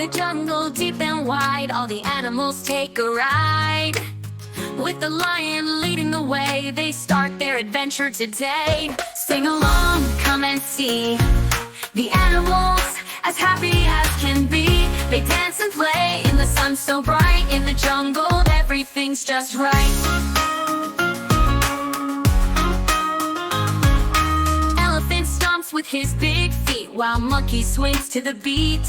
the jungle deep and wide, all the animals take a ride. With the lion leading the way, they start their adventure today. Sing along, come and see the animals as happy as can be. They dance and play in the sun so bright. In the jungle, everything's just right. Elephant stomps with his big feet, while monkey swings to the beat.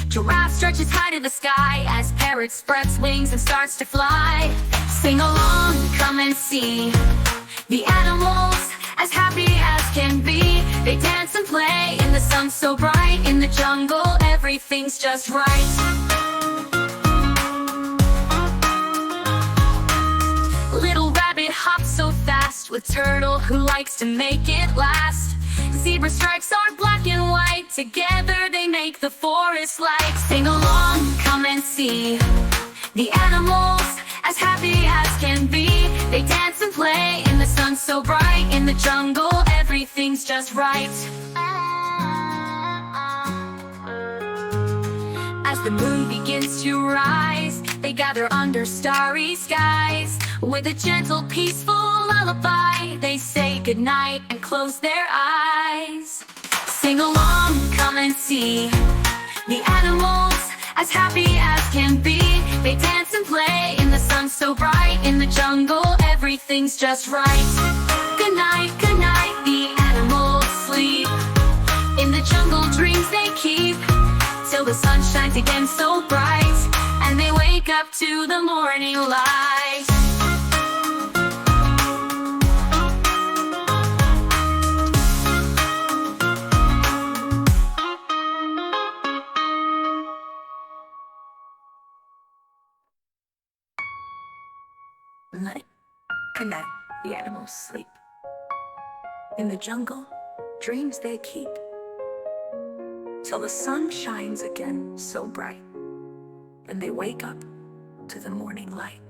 Giraffe stretches high to the sky as parrot spreads wings and starts to fly. Sing along, come and see the animals as happy as can be. They dance and play in the sun so bright. In the jungle, everything's just right. Little rabbit hops so fast with turtle who likes to make it last. Zebra stripes are black and white, together they make the forest light. Sing along, come and see the animals as happy as can be. They dance and play in the sun so bright. In the jungle, everything's just right. As the moon begins to rise, they gather under starry skies. With a gentle, peaceful lullaby, they say goodnight and close their eyes. Sing along, come and see the animals as happy as can be. They dance and play in the sun so bright. In the jungle, everything's just right. Good night, the animals sleep. In the jungle, dreams they keep, till the sun shines again so bright, and they wake up to the morning light. Good night, the animals sleep. In the jungle, dreams they keep, till the sun shines again so bright, and they wake up to the morning light.